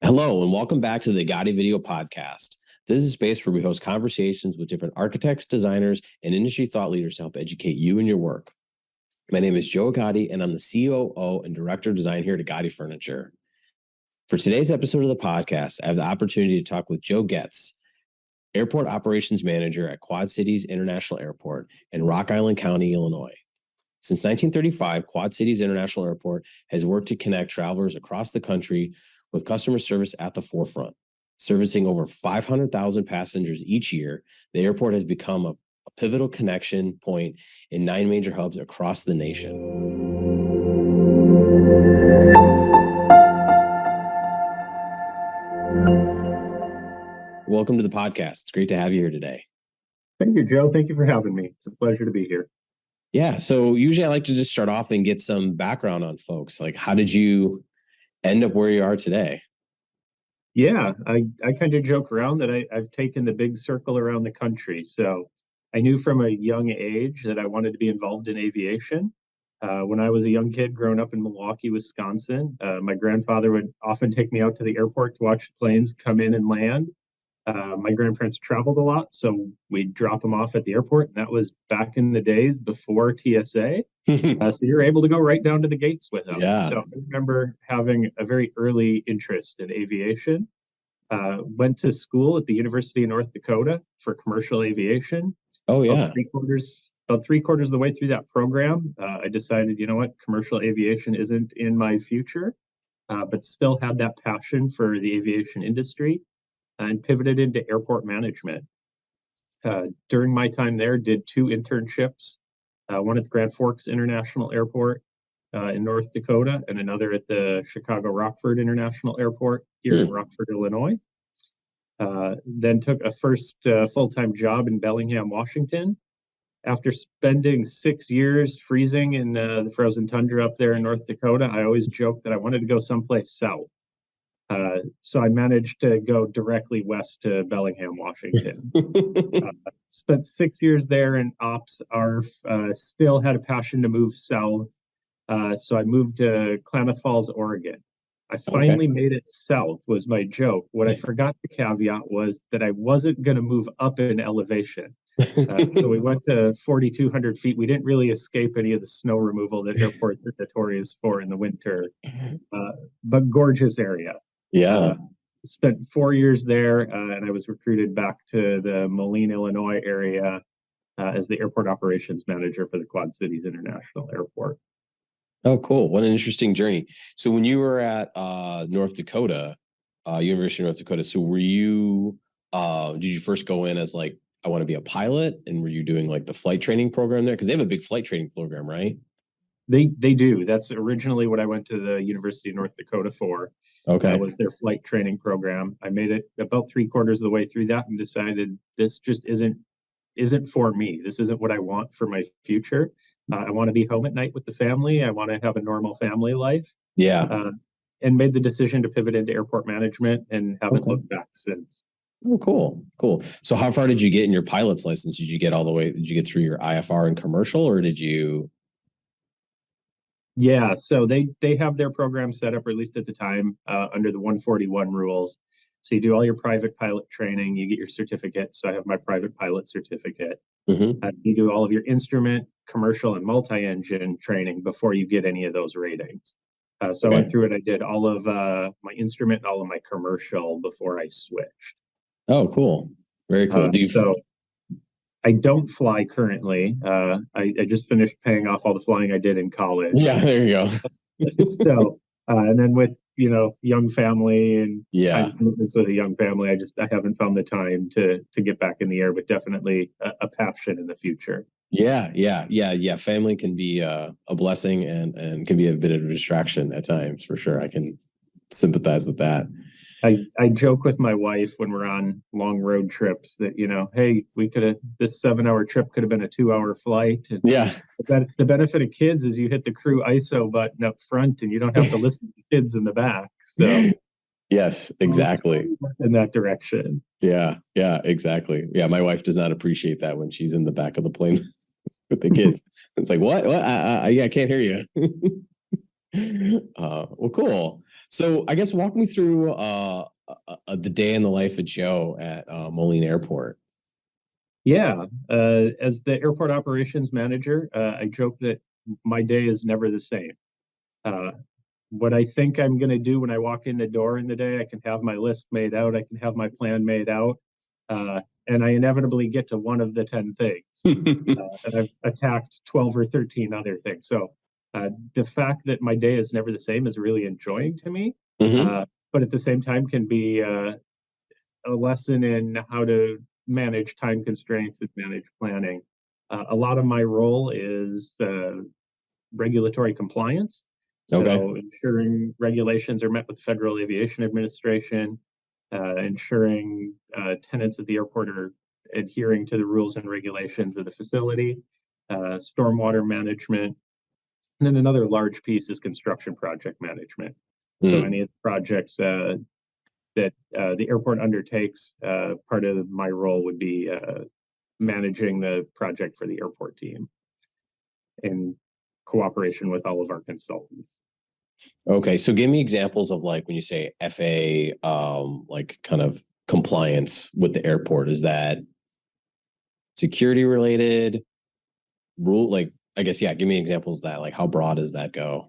Hello, and welcome back to the Gotti Video Podcast. This is a space where we host conversations with different architects, designers, and industry thought leaders to help educate you in your work. My name is Joe Gotti, and I'm the COO and Director of Design here at Gotti Furniture. For today's episode of the podcast, I have the opportunity to talk with Joe Goetz, Airport Operations Manager at Quad Cities International Airport in Rock Island County, Illinois. Since 1935, Quad Cities International Airport has worked to connect travelers across the country with customer service at the forefront. Servicing over 500,000 passengers each year, the airport has become a pivotal connection point in 9 major hubs across the nation. Welcome to the podcast. It's great to have you here today. Thank you, Joe. Thank you for having me. It's a pleasure to be here. Yeah. So usually I like to just start off and get some background on folks. Like, how did you end up where you are today? Yeah, I kind of joke around that I've taken the big circle around the country. So I knew from a young age that I wanted to be involved in aviation. When I was a young kid growing up in Milwaukee, Wisconsin, my grandfather would often take me out to the airport to watch planes come in and land. My grandparents traveled a lot, so we'd drop them off at the airport. And that was back in the days before TSA. So you're able to go right down to the gates with them. Yeah. So I remember having a very early interest in aviation. Went to school at the University of North Dakota for commercial aviation. Oh, yeah. About three quarters of the way through that program, I decided, you know what, commercial aviation isn't in my future, but still had that passion for the aviation industry and pivoted into airport management. During my time there, did 2 internships, one at the Grand Forks International Airport in North Dakota and another at the Chicago Rockford International Airport here in Rockford, Illinois. Then took a first full-time job in Bellingham, Washington. After spending 6 years freezing in the frozen tundra up there in North Dakota, I always joked that I wanted to go someplace south. So I managed to go directly west to Bellingham, Washington. Spent 6 years there in ops ARF, still had a passion to move south. So I moved to Klamath Falls, Oregon. I finally made it south, was my joke. What I forgot to caveat was that I wasn't going to move up in elevation. So we went to 4,200 feet. We didn't really escape any of the snow removal that airports are notorious for in the winter, but gorgeous area. Yeah. Spent 4 years there, and I was recruited back to the Moline, Illinois area as the airport operations manager for the Quad Cities International Airport. Oh, cool. What an interesting journey. So when you were at North Dakota, University of North Dakota, so were you, did you first go in as like, I want to be a pilot? And were you doing like the flight training program there? Because they have a big flight training program, right? They do. That's originally what I went to the University of North Dakota for. Okay. Was their flight training program. I made it about 3/4 of the way through that and decided this just isn't for me. This isn't what I want for my future. I want to be home at night with the family. I want to have a normal family life. Yeah. And made the decision to pivot into airport management and haven't looked back since. Oh, cool. Cool. So how far did you get in your pilot's license? Did you get all the way? Did you get through your IFR and commercial, or did you? Yeah, so they have their program set up, or at least at the time, under the 141 rules. So you do all your private pilot training, you get your certificate. So I have my private pilot certificate. You do all of your instrument, commercial, and multi-engine training before you get any of those ratings. So I went through it. I did all of my instrument and all of my commercial before I switched. Oh, cool. Very cool. So I don't fly currently. I just finished paying off all the flying I did in college. Yeah, there you go. So, and then with, young family and Yeah, commitments with a young family, I haven't found the time to get back in the air, but definitely a passion in the future. Yeah. Family can be a blessing and can be a bit of a distraction at times, for sure. I can sympathize with that. I joke with my wife when we're on long road trips that, hey, this 7-hour trip could have been a 2-hour flight. And yeah. The benefit of kids is you hit the crew ISO button up front and you don't have to listen to kids in the back. So yes, exactly. In that direction. Yeah, exactly. Yeah, my wife does not appreciate that when she's in the back of the plane with the kids. It's like, what? I can't hear you. Well, cool. So I guess walk me through the day in the life of Joe at Moline Airport. Yeah, as the airport operations manager, I joke that my day is never the same. Uh, what I think I'm going to do when I walk in the door in the day, I can have my list made out, I can have my plan made out, and I inevitably get to one of the 10 things. And I've attacked 12 or 13 other things. So the fact that my day is never the same is really enjoying to me, Mm-hmm. but at the same time can be a lesson in how to manage time constraints and manage planning. A lot of my role is regulatory compliance. Okay. So ensuring regulations are met with the Federal Aviation Administration, ensuring tenants at the airport are adhering to the rules and regulations of the facility, stormwater management, and then another large piece is construction project management. So Mm. any of the projects that the airport undertakes, part of my role would be managing the project for the airport team in cooperation with all of our consultants. Okay, so give me examples of like when you say FA, like kind of compliance with the airport. Is that security related rule? Like, I guess, yeah, give me examples of that. Like, how broad does that go?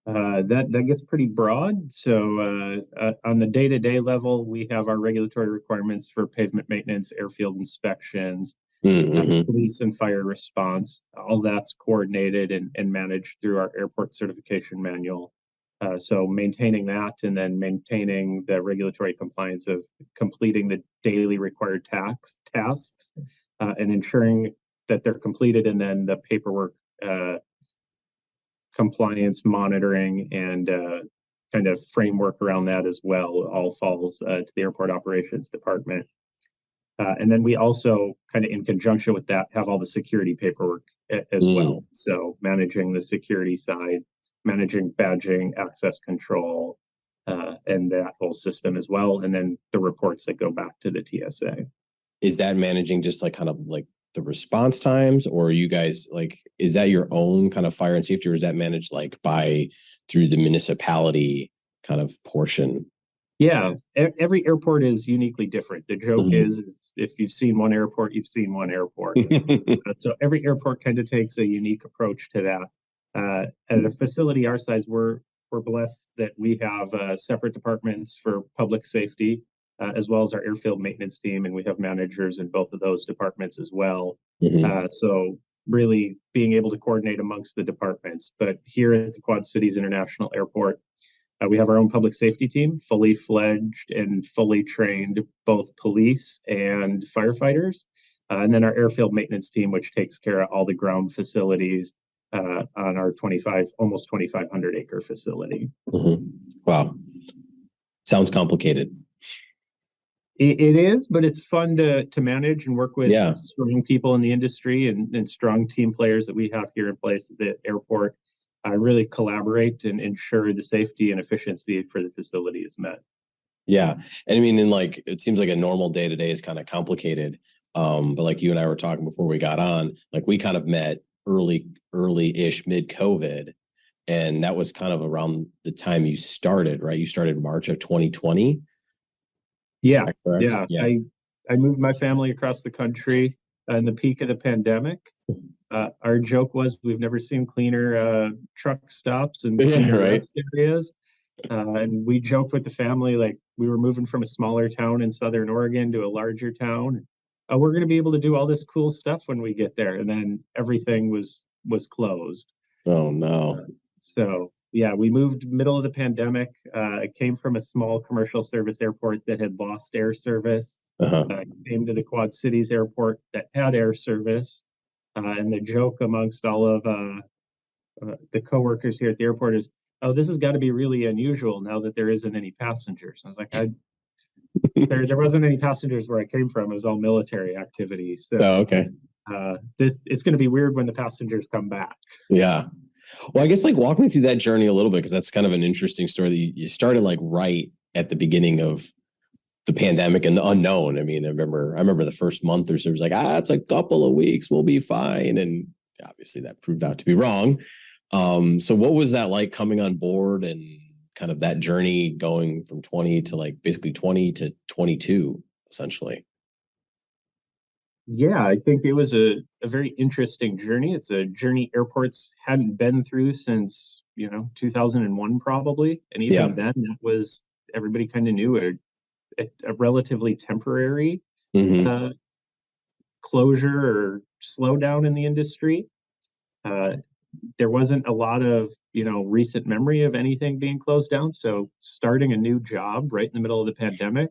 That gets pretty broad. So on the day-to-day level, we have our regulatory requirements for pavement maintenance, airfield inspections, Mm-hmm. police and fire response. All that's coordinated and managed through our airport certification manual. So maintaining that and then maintaining the regulatory compliance of completing the daily required tasks and ensuring that they're completed, and then the paperwork compliance monitoring and kind of framework around that as well all falls to the airport operations department. And then we also kind of in conjunction with that have all the security paperwork as well. So managing the security side, managing badging, access control, and that whole system as well. And then the reports that go back to the TSA. Is that managing just like kind of like the response times, or you guys like, is that your own kind of fire and safety, or is that managed like by through the municipality kind of portion? Yeah, every airport is uniquely different. The joke Mhm. is if you've seen one airport, you've seen one airport. So every airport kind of takes a unique approach to that. At a facility our size, we're blessed that we have separate departments for public safety, as well as our airfield maintenance team, and we have managers in both of those departments as well. Mhm. So really being able to coordinate amongst the departments. But here at the Quad Cities International Airport, we have our own public safety team, fully fledged and fully trained, both police and firefighters. And then our airfield maintenance team, which takes care of all the ground facilities on our almost 2,500 acre facility. Mhm. Wow. Sounds complicated. It is, but it's fun to manage and work with Yeah. strong people in the industry and strong team players that we have here in place at the airport. Really collaborate and ensure the safety and efficiency for the facility is met. Yeah. And I mean, in like, it seems like a normal day to day is kind of complicated. But like you and I were talking before we got on, like we kind of met early-ish mid-COVID. And that was kind of around the time you started, right? You started March of 2020. Is Yeah, that correct? yeah. Yeah. I moved my family across the country in the peak of the pandemic. Our joke was we've never seen cleaner truck stops and Yeah, cleaner right. rest areas. And we joked with the family like we were moving from a smaller town in Southern Oregon to a larger town. We're going to be able to do all this cool stuff when we get there, and then everything was closed. Oh no. So yeah, we moved middle of the pandemic. It came from a small commercial service airport that had lost air service. Uh-huh. Came to the Quad Cities airport that had air service. And the joke amongst all of the coworkers here at the airport is, "Oh, this has got to be really unusual now that there isn't any passengers." I was like, there wasn't any passengers where I came from. It was all military activity. So Oh, okay. it's going to be weird when the passengers come back. Yeah. Well, I guess like walk me through that journey a little bit, because that's kind of an interesting story that you started like right at the beginning of the pandemic and the unknown. I mean, I remember the first month or so, it was like, it's a couple of weeks, we'll be fine. And obviously that proved out to be wrong. So what was that like coming on board, and kind of that journey going from 20 to like basically 20 to 22, essentially. Yeah, I think it was a very interesting journey. It's a journey airports hadn't been through since, 2001 probably. And even Yeah. then, that was everybody kind of knew a relatively temporary Mm-hmm. uh, closure or slowdown in the industry. Uh, there wasn't a lot of, recent memory of anything being closed down. So starting a new job right in the middle of the pandemic,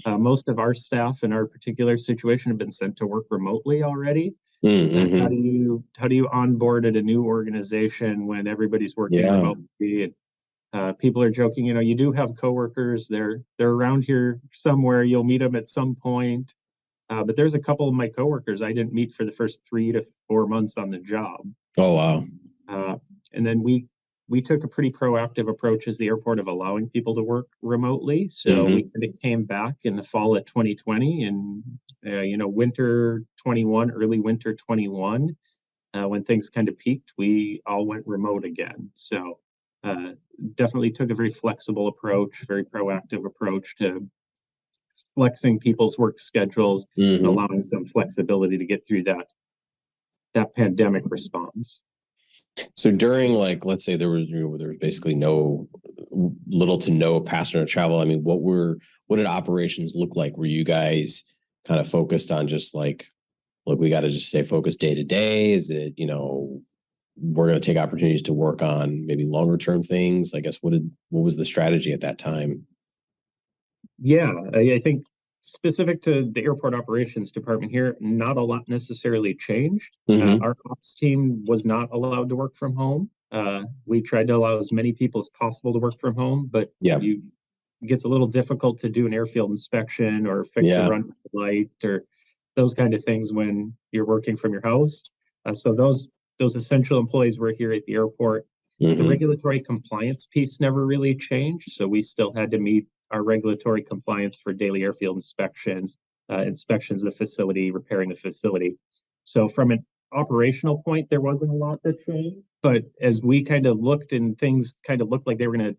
most of our staff in our particular situation have been sent to work remotely already. And how Mm-hmm. do you onboard at a new organization when everybody's working Yeah. remotely? And people are joking, you do have coworkers. They're around here somewhere. You'll meet them at some point. But there's a couple of my coworkers I didn't meet for the first 3 to 4 months on the job. Oh, wow. Uh, and then we took a pretty proactive approach as the airport of allowing people to work remotely. So we Mm-hmm. kind of came back in the fall of 2020 and winter 21, early winter 21, when things kind of peaked, we all went remote again. So uh, definitely took a very flexible approach, very proactive approach to flexing people's work schedules and Mm-hmm. allowing some flexibility to get through that pandemic response. So during, like, let's say there was basically little to no passenger travel. I mean, what did operations look like? Were you guys kind of focused on just like, look, we got to just stay focused day to day? Is it, we're going to take opportunities to work on maybe longer term things? I guess what was the strategy at that time? Yeah, I think specific to the airport operations department here, not a lot necessarily changed. Mm-hmm. Our ops team was not allowed to work from home. We tried to allow as many people as possible to work from home, but Yeah. it gets a little difficult to do an airfield inspection or fix a Yeah. run light or those kind of things when you're working from your house. So those essential employees were here at the airport. The Mm-hmm. regulatory compliance piece never really changed, so we still had to meet our regulatory compliance for daily airfield inspections, inspections of the facility, repairing the facility. So from an operational point, there wasn't a lot that changed. But as we kind of looked and things kind of looked like they were going to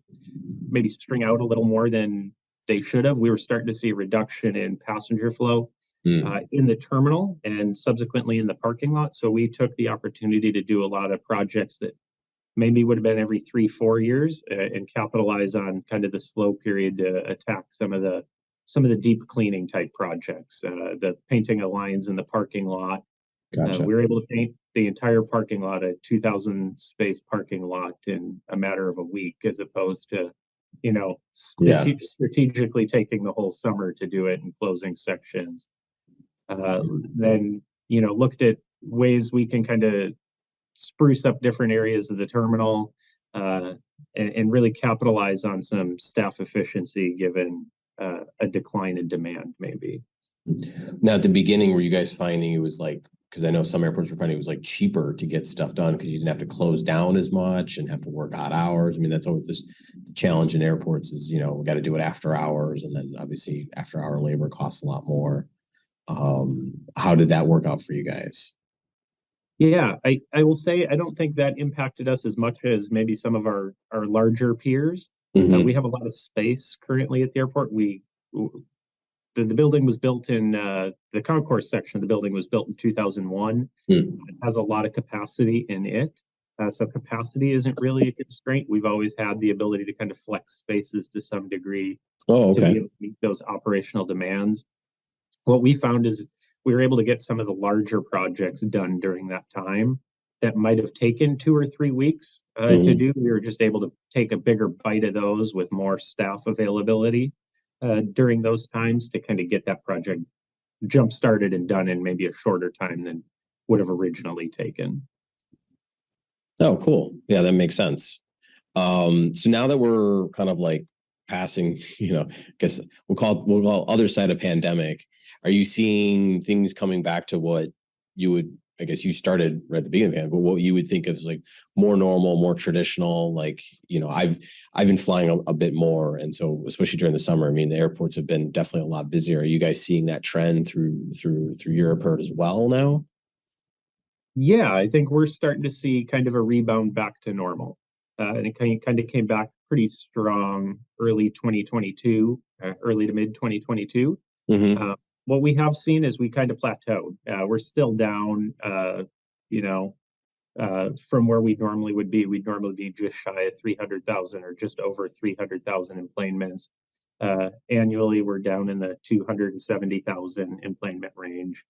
maybe string out a little more than they should have, we were starting to see a reduction in passenger flow Mm. in the terminal and subsequently in the parking lot. So we took the opportunity to do a lot of projects that maybe would have been every 3 4 years and capitalize on kind of the slow period to attack some of the deep cleaning type projects, the painting of lines in the parking lot. Gotcha. We were able to paint the entire parking lot, a 2,000 space parking lot, in a matter of a week, as opposed to Yeah. strategically taking the whole summer to do it and closing sections. Then looked at ways we can kind of spruce up different areas of the terminal, uh, and really capitalize on some staff efficiency given a decline in demand, maybe. Now, at the beginning, were you guys finding it was like, because I know some airports were finding it was like cheaper to get stuff done because you didn't have to close down as much and have to work odd hours. I mean, that's always the challenge in airports is, we got to do it after hours. And then obviously after hour labor costs a lot more. How did that work out for you guys? Yeah, I will say I don't think that impacted us as much as maybe some of our larger peers. We Mm-hmm. have a lot of space currently at the airport. The building was built in the concourse section of the building was built in 2001. Mm. It has a lot of capacity in it. So capacity isn't really a constraint. We've always had the ability to kind of flex spaces to some degree Oh, to be okay. able to meet those operational demands. What we found is we were able to get some of the larger projects done during that time that might have taken 2 or 3 weeks to Mm-hmm. do. We were just able to take a bigger bite of those with more staff availability during those times to kind of get that project jump started and done in maybe a shorter time than would have originally taken. Oh, cool. Yeah, that makes sense. So now that we're kind of like passing, I guess we'll call other side of pandemic. Are you seeing things coming back to what you would, I guess you started right at the beginning of the pandemic, but what you would think of as like more normal, more traditional? Like, I've been flying a bit more, and so especially during the summer, I mean, the airports have been definitely a lot busier. Are you guys seeing that trend through your airport as well now? Yeah, I think we're starting to see kind of a rebound back to normal. And it kind of came back pretty strong early 2022, early to mid 2022. Mm-hmm. What we have seen is we kind of plateaued. We're still down, you know, from where we normally would be. We'd normally be just shy of 300,000 or just over 300,000 enplanements. Annually, we're down in the 270,000 enplanement range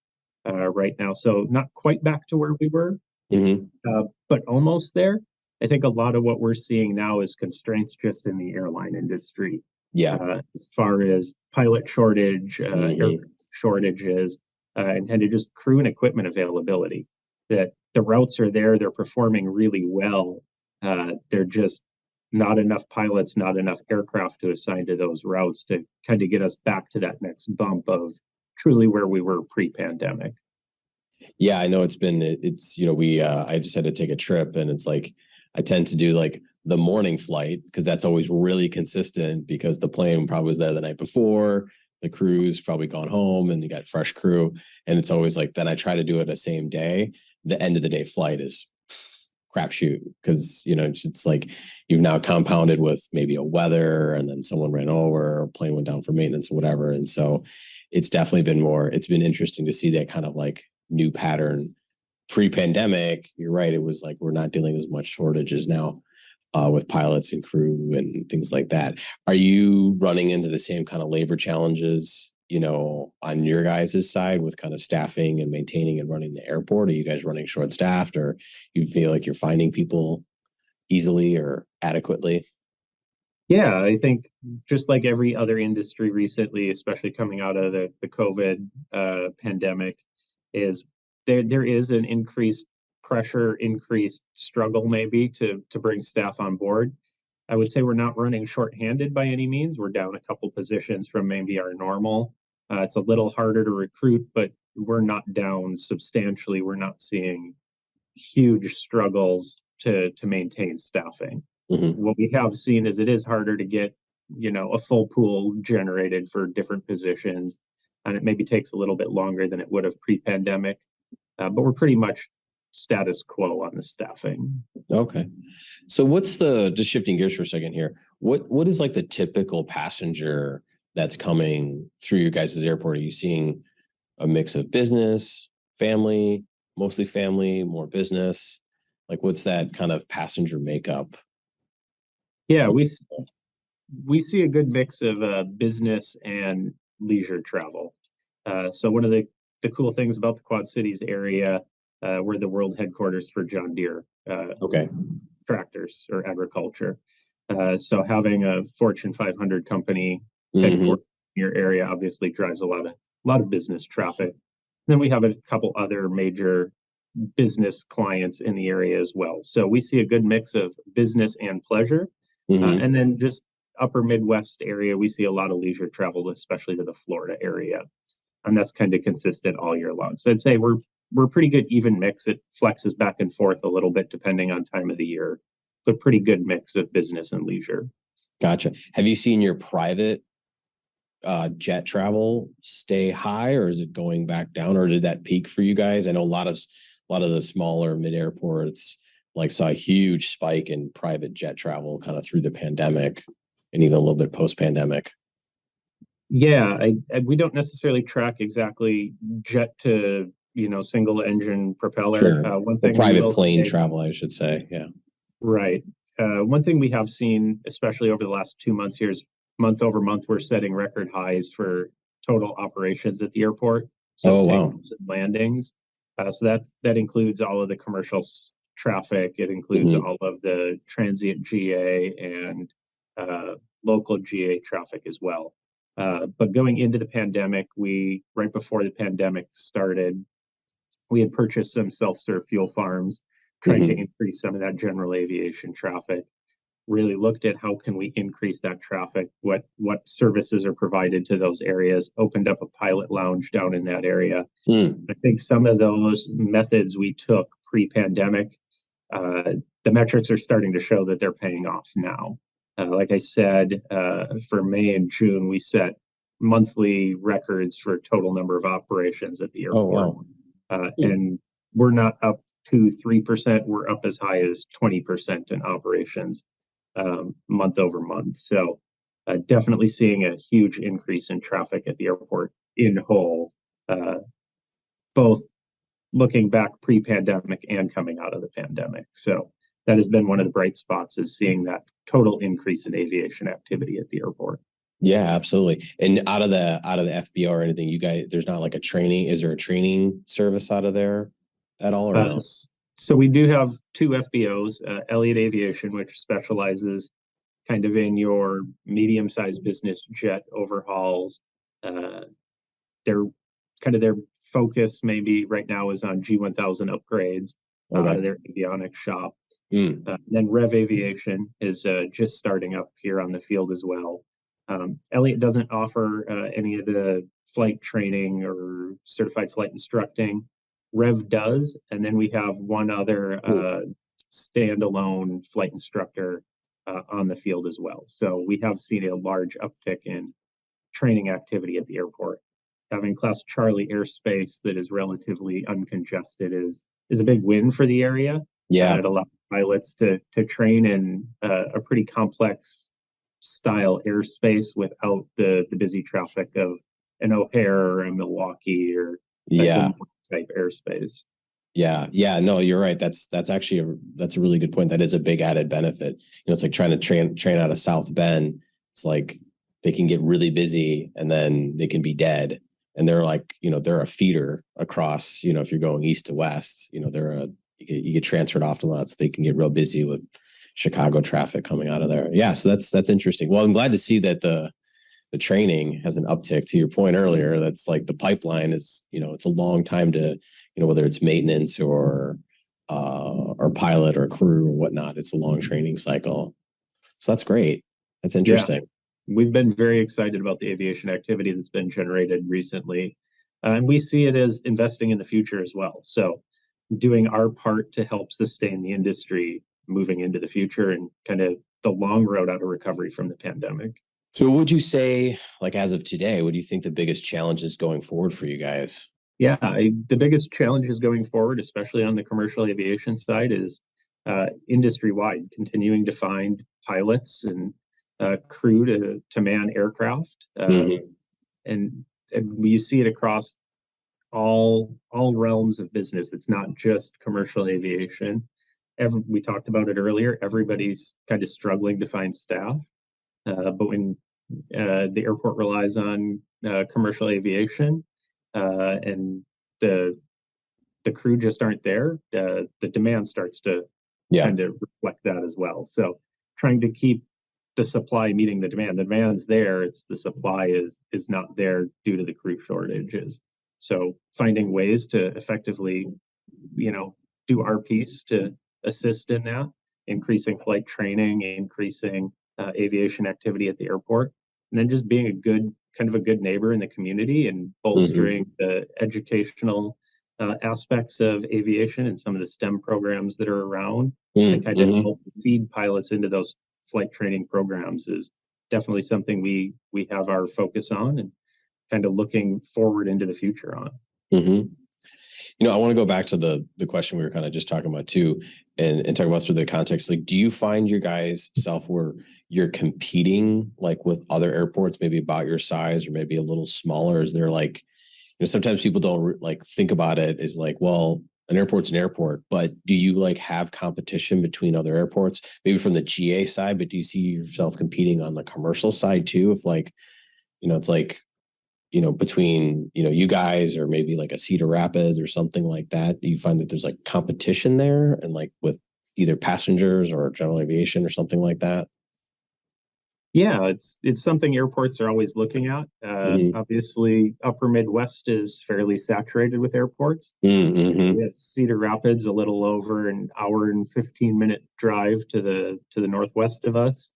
right now. So not quite back to where we were, Mm-hmm. but almost there. I think a lot of what we're seeing now is constraints just in the airline industry, Yeah. as far as pilot shortage, Mm-hmm. aircraft shortages, and kind of just crew and equipment availability. That the routes are there, they're performing really well. They're just not enough pilots, not enough aircraft to assign to those routes to kind of get us back to that next bump of truly where we were pre-pandemic. Yeah, I know it's we I just had to take a trip, and it's like I tend to do like the morning flight because that's always really consistent because the plane probably was there the night before, the crew's probably gone home and you got fresh crew, and it's always like then I try to do it the same day. The end of the day flight is crapshoot because it's like you've now compounded with maybe a weather and then someone ran over or plane went down for maintenance or whatever, and so it's been interesting to see that kind of like new pattern. Pre-pandemic, you're right, it was like we're not dealing as much shortages now with pilots and crew and things like that. Are you running into the same kind of labor challenges on your guys' side with kind of staffing and maintaining and running the airport? Are you guys running short staffed, or you feel like you're finding people easily or adequately? Yeah, I think just like every other industry recently, especially coming out of the COVID pandemic, is there is an increased pressure, increased struggle maybe to bring staff on board. I would say we're not running shorthanded by any means. We're down a couple positions from maybe our normal. It's a little harder to recruit, but we're not down substantially. We're not seeing huge struggles to maintain staffing. Mm-hmm. What we have seen is it is harder to get, a full pool generated for different positions, and it maybe takes a little bit longer than it would have pre-pandemic. But we're pretty much status quo on the staffing. Okay. So just shifting gears for a second here, what is like the typical passenger that's coming through your guys' airport? Are you seeing a mix of business, family, mostly family, more business? Like what's that kind of passenger makeup? Yeah, we see a good mix of business and leisure travel. So one of the cool things about the Quad Cities area, we're the world headquarters for John Deere Okay. tractors or agriculture. So having a Fortune 500 company Mm-hmm. headquartered in your area obviously drives a lot of business traffic. Then we have a couple other major business clients in the area as well. So we see a good mix of business and pleasure. Mm-hmm. And then just upper Midwest area, we see a lot of leisure travel, especially to the Florida area. And that's kind of consistent all year long. So I'd say we're pretty good even mix. It flexes back and forth a little bit depending on time of the year, but pretty good mix of business and leisure. Gotcha. Have you seen your private jet travel stay high, or is it going back down, or did that peak for you guys? I know a lot of the smaller mid airports like saw a huge spike in private jet travel kind of through the pandemic and even a little bit post pandemic. Yeah, we don't necessarily track exactly jet to single engine propeller. Sure. One Or thing we private will plane say, travel, I should say. Yeah. right. One thing we have seen, especially over the last 2 months here, is month over month we're setting record highs for total operations at the airport. So Oh, wow. takeoffs and landings. So that includes all of the commercial traffic. It includes Mm-hmm. all of the transient GA and uh, local GA traffic as well. But going into the pandemic, right before the pandemic started, we had purchased some self-serve fuel farms, trying to Mm-hmm. increase some of that general aviation traffic. Really looked at how can we increase that traffic, what services are provided to those areas, opened up a pilot lounge down in that area. Mm. I think some of those methods we took pre-pandemic, the metrics are starting to show that they're paying off now. Like I said, for May and June, we set monthly records for total number of operations at the Oh, airport. wow. And we're not up to 3%, we're up as high as 20% in operations. month over month. So definitely seeing a huge increase in traffic at the airport in whole, both looking back pre-pandemic and coming out of the pandemic. So that has been one of the bright spots, is seeing that total increase in aviation activity at the airport. Yeah, absolutely. And out of the FBO or anything, you guys, there's not like a training. Is there a training service out of there at all, or no? So we do have two FBOs, Elliott Aviation, which specializes kind of in your medium-sized business jet overhauls. They're kind of their focus maybe right now is on G1000 upgrades out of their avionics shop. Then Rev Aviation is just starting up here on the field as well. Elliott doesn't offer any of the flight training or certified flight instructing. Rev does, and then we have one other standalone flight instructor on the field as well. So we have seen a large uptick in training activity at the airport. Having Class Charlie airspace that is relatively uncongested is a big win for the area. Yeah, it allows pilots to train in a pretty complex style airspace without the busy traffic of an O'Hare or a Milwaukee or type airspace. Yeah. No, you're right. That's actually that's a really good point. That is a big added benefit. It's like trying to train out of South Bend. It's like they can get really busy and then they can be dead. And they're like, they're a feeder across, if you're going east to west, you get transferred off to lots, so they can get real busy with Chicago traffic coming out of there. Yeah. So that's interesting. Well, I'm glad to see that the training has an uptick. To your point earlier, that's like the pipeline is, it's a long time to, whether it's maintenance or pilot or crew or whatnot, it's a long training cycle. So that's great. That's interesting. Yeah. We've been very excited about the aviation activity that's been generated recently. And we see it as investing in the future as well. So doing our part to help sustain the industry moving into the future and kind of the long road out of recovery from the pandemic. So would you say, like as of today, what do you think the biggest challenge is going forward for you guys? Yeah, the biggest challenges going forward, especially on the commercial aviation side, is industry-wide, continuing to find pilots and crew to man aircraft. And you see it across all realms of business. It's not just commercial aviation. We talked about it earlier. Everybody's kind of struggling to find staff. But when the airport relies on commercial aviation and the crew just aren't there, the demand starts to kind of reflect that as well. So trying to keep the supply meeting the demand. The demand's there, it's the supply is not there due to the crew shortages. So finding ways to effectively, do our piece to assist in that, increasing flight training, increasing aviation activity at the airport, and then just being a good neighbor in the community and bolstering the educational aspects of aviation and some of the STEM programs that are around to kind of help feed pilots into those flight training programs is definitely something we have our focus on and kind of looking forward into the future on. I want to go back to the question we were kind of just talking about too, and talk about through the context. Like, do you find your guys self where you're competing like with other airports, maybe about your size or maybe a little smaller? Is there like, sometimes people don't like think about it as like, well, an airport's an airport, but do you like have competition between other airports, maybe from the GA side, but do you see yourself competing on the commercial side too? If like, it's like, between, you guys or maybe like a Cedar Rapids or something like that, do you find that there's like competition there and like with either passengers or general aviation or something like that? Yeah, it's something airports are always looking at. Obviously, Upper Midwest is fairly saturated with airports. We have Cedar Rapids, a little over an hour and 15-minute drive to the northwest of us.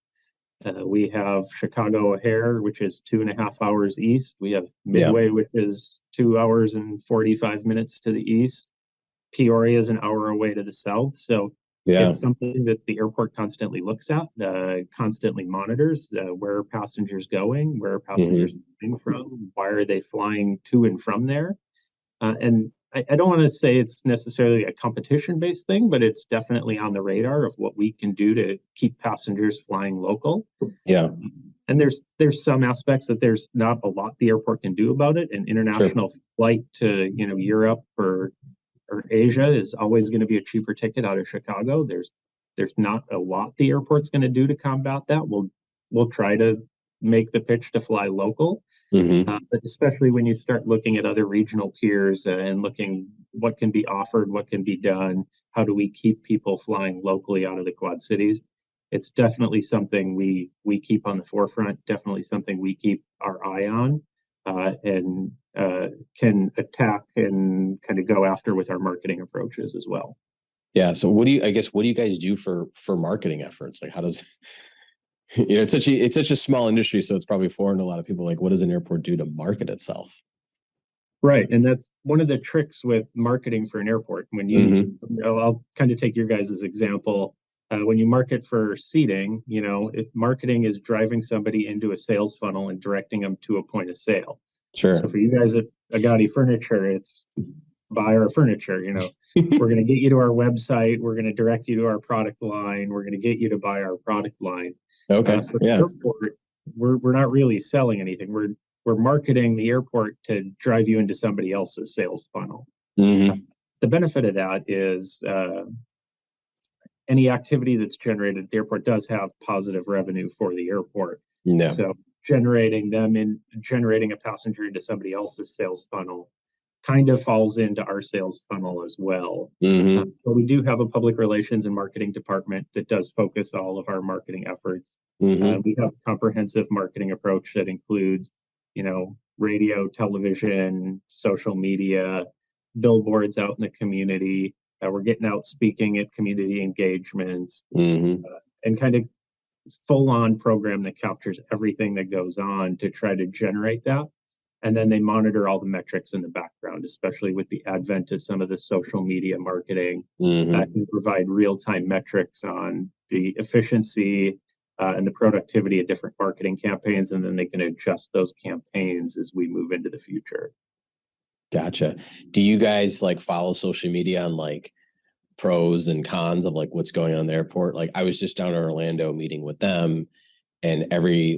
We have Chicago O'Hare, which is 2.5 hours east. We have Midway, which is 2 hours and 45 minutes to the east. Peoria is an hour away to the south. So it's something that the airport constantly looks at, constantly monitors. Where are passengers going? Where are passengers coming from? Why are they flying to and from there? And I don't want to say it's necessarily a competition-based thing, but it's definitely on the radar of what we can do to keep passengers flying local. Yeah, And there's some aspects that there's not a lot the airport can do about it. An sure. international flight to, Europe or Asia is always going to be a cheaper ticket out of Chicago. There's not a lot the airport's going to do to combat that. We'll try to make the pitch to fly local. Hmm. But especially when you start looking at other regional peers and looking what can be offered, what can be done, how do we keep people flying locally out of the Quad Cities? It's definitely something we keep on the forefront. Definitely something we keep our eye on and can attack and kind of go after with our marketing approaches as well. Yeah. So what do you guys do for marketing efforts? Like how does it's such a small industry, so it's probably foreign to a lot of people. Like, what does an airport do to market itself? Right, and that's one of the tricks with marketing for an airport. I'll kind of take your guys' example. When you market for seating, if marketing is driving somebody into a sales funnel and directing them to a point of sale. So Sure. for you guys at Agati Furniture, it's buy our furniture. We're going to get you to our website. We're going to direct you to our product line. We're going to get you to buy our product line. Okay. For the Yeah. airport, we're not really selling anything. We're marketing the airport to drive you into somebody else's sales funnel. Hmm. The benefit of that is any activity that's generated at the airport does have positive revenue for the airport. Yeah. So generating a passenger into somebody else's sales funnel kind of falls into our sales funnel as well. Hmm. But we do have a public relations and marketing department that does focus all of our marketing efforts. Hmm. We have a comprehensive marketing approach that includes, radio, television, social media, billboards out in the community. We're getting out speaking at community engagements Hmm. and kind of full on program that captures everything that goes on to try to generate that. And then they monitor all the metrics in the background, especially with the advent of some of the social media marketing that can provide real-time metrics on the efficiency and the productivity of different marketing campaigns. And then they can adjust those campaigns as we move into the future. Gotcha. Do you guys like follow social media on like pros and cons of like what's going on in the airport? Like I was just down in Orlando meeting with them, and every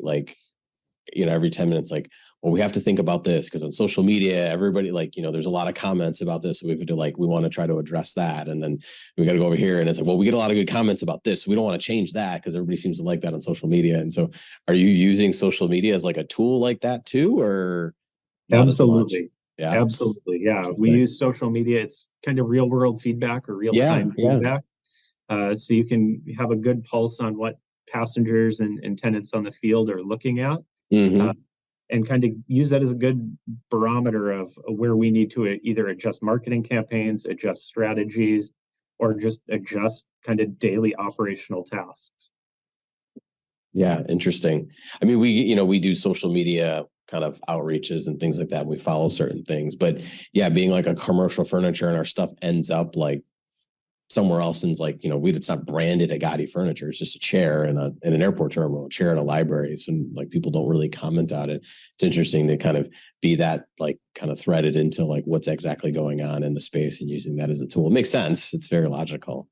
10 minutes, like, well, we have to think about this because on social media, everybody like, there's a lot of comments about this. So we have to we want to try to address that. And then we got to go over here and it's like, well, we get a lot of good comments about this. So we don't want to change that because everybody seems to like that on social media. And so are you using social media as like a tool like that too, or not as much? Absolutely. Yeah. Absolutely. Yeah. We Okay. use social media. It's kind of real world feedback or real Yeah. time Yeah. feedback. So you can have a good pulse on what passengers and tenants on the field are looking at. Hmm. And kind of use that as a good barometer of where we need to either adjust marketing campaigns, adjust strategies, or just adjust kind of daily operational tasks. Yeah. Interesting. I mean, we do social media kind of outreaches and things like that. We follow certain things, but yeah, being like a commercial furniture and our stuff ends up like somewhere else and like, it's not branded Agati furniture. It's just a chair in an airport terminal, a chair in a library. So like people don't really comment on it. It's interesting to kind of be that like kind of threaded into like what's exactly going on in the space and using that as a tool. It makes sense. It's very logical.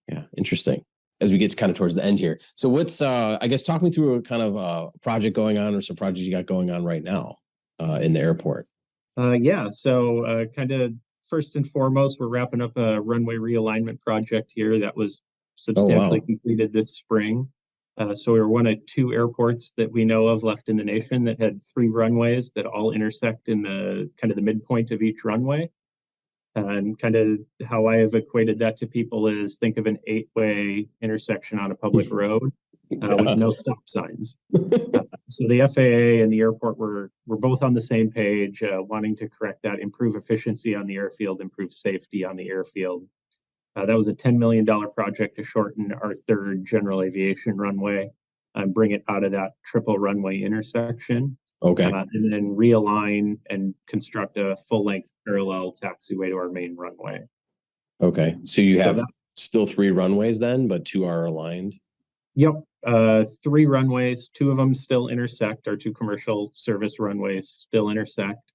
Yeah. Interesting. As we get to kind of towards the end here. So what's, I guess, talk me through a kind of a project going on or some projects you got going on right now in the airport. Yeah. So kind of first and foremost, we're wrapping up a runway realignment project here that was Oh, substantially wow. completed this spring. So we were one of two airports that we know of left in the nation that had three runways that all intersect in the kind of the midpoint of each runway. And kind of how I have equated that to people is think of an 8-way intersection on a public road with no stop signs. So the FAA and the airport were both on the same page, wanting to correct that, improve efficiency on the airfield, improve safety on the airfield. That was a $10 million project to shorten our third general aviation runway and bring it out of that triple runway intersection. Okay. And then realign and construct a full-length parallel taxiway to our main runway. Okay. So you So have still three runways then, but two are aligned? Yep. Three runways, two of them still intersect. Our two commercial service runways still intersect.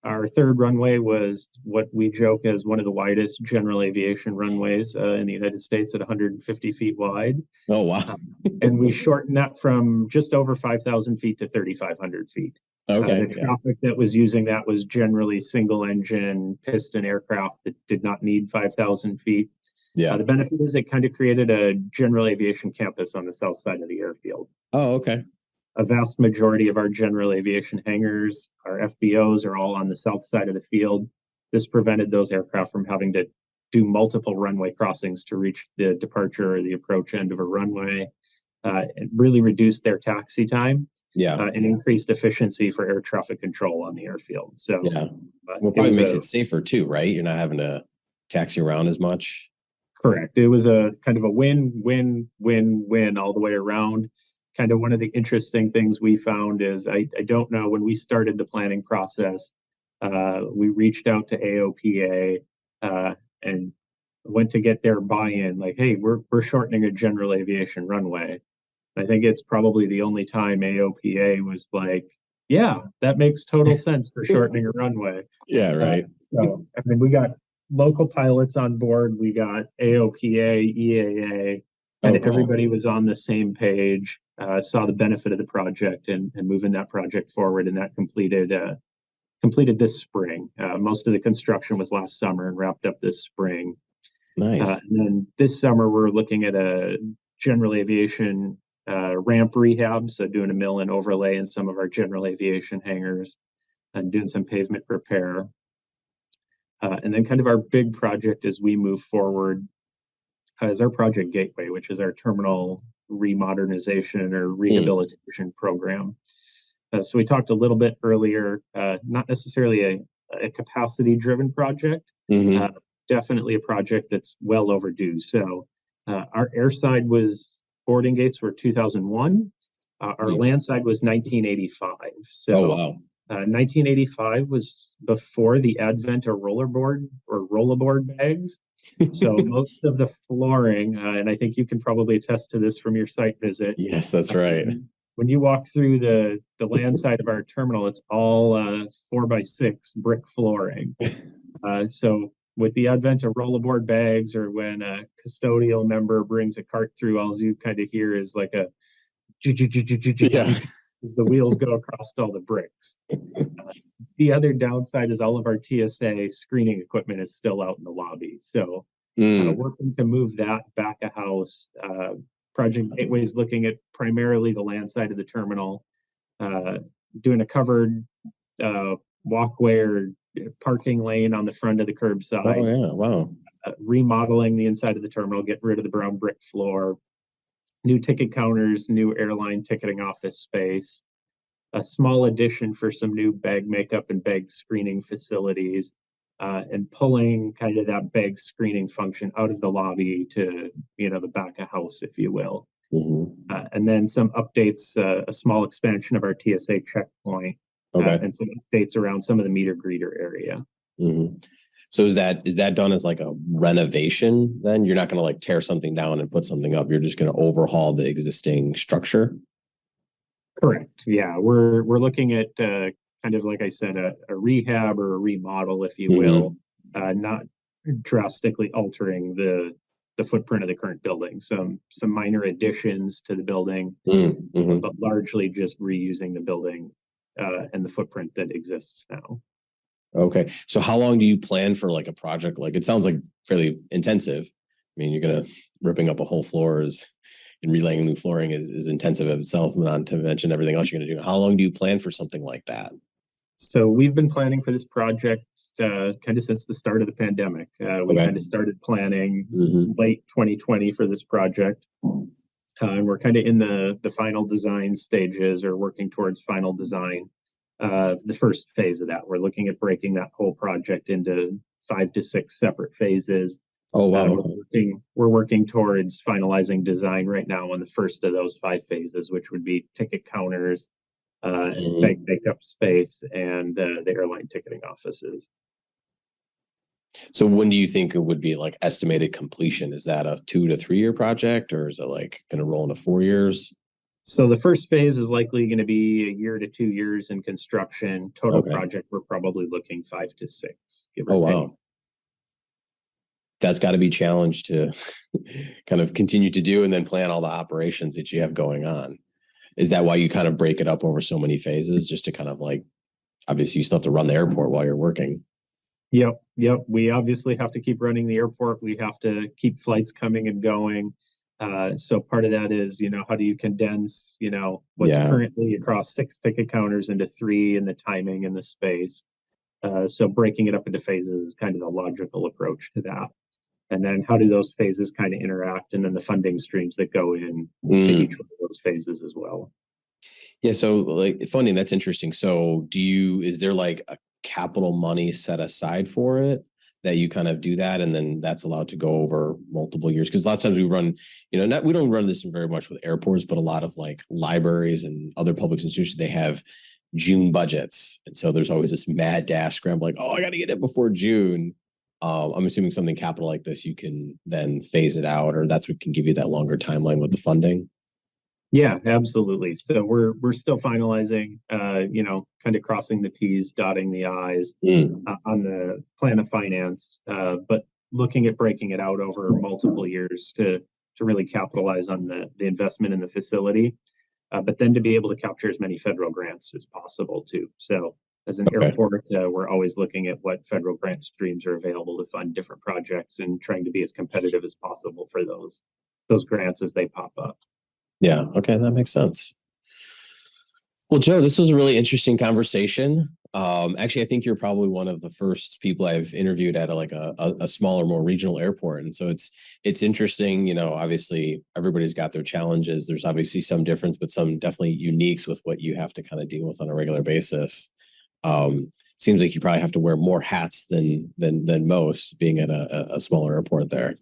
Our third runway was what we joke as one of the widest general aviation runways in the United States at 150 feet wide. Oh, wow. And we shortened that from just over 5,000 feet to 3,500 feet. Okay. The traffic that was using that was generally single engine piston aircraft that did not need 5,000 feet. Yeah. The benefit is it kind of created a general aviation campus on the south side of the airfield. Oh, okay. A vast majority of our general aviation hangars, our FBOs, are all on the south side of the field. This prevented those aircraft from having to do multiple runway crossings to reach the departure or the approach end of a runway. It really reduced their taxi time. Yeah. And increased efficiency for air traffic control on the airfield. So, yeah. Well, probably makes it safer too, right? You're not having to taxi around as much. Correct. It was a kind of a win all the way around. Kind of one of the interesting things we found is I don't know, when we started the planning process, we reached out to AOPA and went to get their buy-in, like, hey, we're shortening a general aviation runway. I think it's probably the only time AOPA was like, yeah, that makes total sense for shortening a runway. Yeah, right. So, I mean, we got local pilots on board, we got AOPA, EAA, and cool. Everybody was on the same page, saw the benefit of the project and moving that project forward, and that completed this spring. Most of the construction was last summer and wrapped up this spring. Nice. And then this summer, we're looking at a general aviation ramp rehab, so doing a mill and overlay in some of our general aviation hangars and doing some pavement repair. And then kind of our big project as we move forward is our Project Gateway, which is our terminal remodernization or rehabilitation program. So we talked a little bit earlier, not necessarily a capacity-driven project, definitely a project that's well overdue. So our airside boarding gates were 2001. Our land side was 1985. So, wow. 1985 was before the advent of rollerboard bags. So most of the flooring, and I think you can probably attest to this from your site visit. Yes, that's right. When you walk through the land side of our terminal, it's all 4x6 brick flooring. So with the advent of rollerboard bags, or when a custodial member brings a cart through, all you kind of hear is like a as the wheels go across all the bricks. The other downside is all of our TSA screening equipment is still out in the lobby. So working to move that back a house. Project Gateway is looking at primarily the land side of the terminal, doing a covered walkway or parking lane on the front of the curbside. Oh, yeah. Wow. Remodeling the inside of the terminal, getting rid of the brown brick floor, new ticket counters, new airline ticketing office space, a small addition for some new bag makeup and bag screening facilities, and pulling kind of that bag screening function out of the lobby to, the back of house, if you will. And then some updates, a small expansion of our TSA checkpoint, and some updates around some of the meter greeter area. So is that done as like a renovation then? You're not going to like tear something down and put something up. You're just going to overhaul the existing structure? Correct. Yeah. We're looking at kind of, like I said, a rehab or a remodel, if you will, not drastically altering the footprint of the current building. Some minor additions to the building, but largely just reusing the building and the footprint that exists now. Okay. So how long do you plan for like a project? Like, it sounds like fairly intensive. I mean, ripping up a whole floor and relaying new flooring is intensive of itself, not to mention everything else you're going to do. How long do you plan for something like that? So we've been planning for this project kind of since the start of the pandemic. We kind of started planning late 2020 for this project. And we're kind of in the final design stages, or working towards final design. The first phase of that, we're looking at breaking that whole project into 5 to 6 separate phases. Oh, wow. We're working towards finalizing design right now on the first of those 5 phases, which would be ticket counters, bag makeup space, and the airline ticketing offices. So when do you think it would be like estimated completion? Is that a 2 to 3 year project, or is it like going to roll into 4 years? So the first phase is likely going to be a year to 2 years in construction. Total Okay. project, we're probably looking 5 to 6, give Oh, or take. wow. That's got to be challenged to kind of continue to do and then plan all the operations that you have going on. Is that why you kind of break it up over so many phases, just to kind of like, obviously you still have to run the airport while you're working? Yep. We obviously have to keep running the airport. We have to keep flights coming and going. So part of that is, how do you condense, what's Yeah. currently across 6 ticket counters into 3, and the timing and the space. So breaking it up into phases is kind of the logical approach to that. And then how do those phases kind of interact, and then the funding streams that go in to each one of those phases as well. Yeah. So like funding, that's interesting. So is there like a capital money set aside for it that you kind of do that, and then that's allowed to go over multiple years? Because a lot of times we run, we don't run this very much with airports, but a lot of like libraries and other public institutions, they have June budgets. And so there's always this mad dash scramble, like, oh, I got to get it before June. I'm assuming something capital like this, you can then phase it out, or that's what can give you that longer timeline with the funding. Yeah, absolutely. So we're still finalizing, kind of crossing the T's, dotting the I's on the plan of finance, but looking at breaking it out over multiple years to really capitalize on the investment in the facility, but then to be able to capture as many federal grants as possible too. So as an Okay. airport, we're always looking at what federal grant streams are available to fund different projects, and trying to be as competitive as possible for those grants as they pop up. Yeah. Okay. That makes sense. Well, Joe, this was a really interesting conversation. Actually, I think you're probably one of the first people I've interviewed at a smaller, more regional airport, and so it's interesting. Obviously, everybody's got their challenges. There's obviously some difference, but some definitely uniques with what you have to kind of deal with on a regular basis. Seems like you probably have to wear more hats than most, being at a smaller airport there.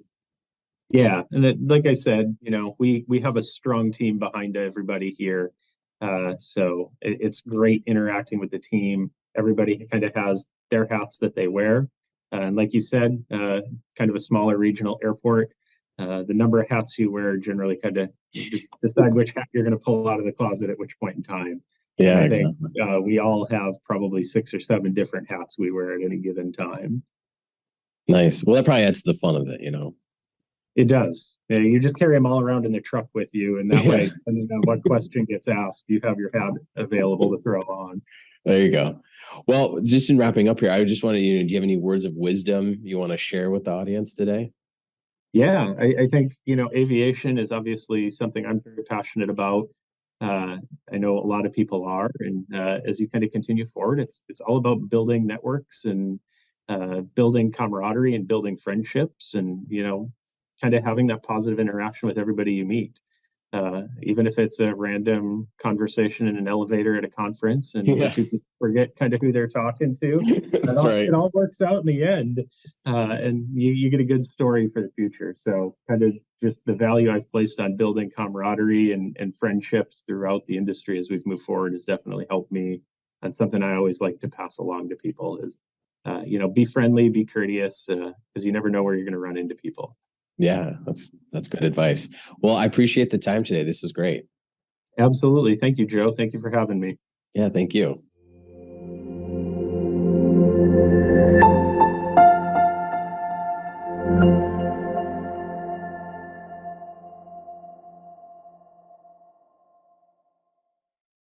Yeah, and like I said, we have a strong team behind everybody here. So it's great interacting with the team. Everybody kind of has their hats that they wear. And like you said, kind of a smaller regional airport. The number of hats you wear generally kind of just decide which hat you're going to pull out of the closet at which point in time. And Yeah, I think exactly. we all have probably 6 or 7 different hats we wear at any given time. Nice. Well, that probably adds to the fun of it. It does. Yeah, you just carry them all around in the truck with you, and that Yeah. way, depending on what question gets asked, you have your hat available to throw on. There you go. Well, just in wrapping up here, I just wanted do you have any words of wisdom you want to share with the audience today? Yeah, I think, aviation is obviously something I'm very passionate about. I know a lot of people are, and as you kind of continue forward, it's all about building networks, and building camaraderie, and building friendships, and kind of having that positive interaction with everybody you meet. Even if it's a random conversation in an elevator at a conference, and the Yeah, two people forget kind of who they're talking to, that's right. it all works out in the end, and you get a good story for the future. So kind of just the value I've placed on building camaraderie and friendships throughout the industry as we've moved forward has definitely helped me. And something I always like to pass along to people is, be friendly, be courteous, because you never know where you're going to run into people. Yeah, that's good advice. Well, I appreciate the time today. This was great. Absolutely. Thank you, Joe. Thank you for having me. Yeah, thank you.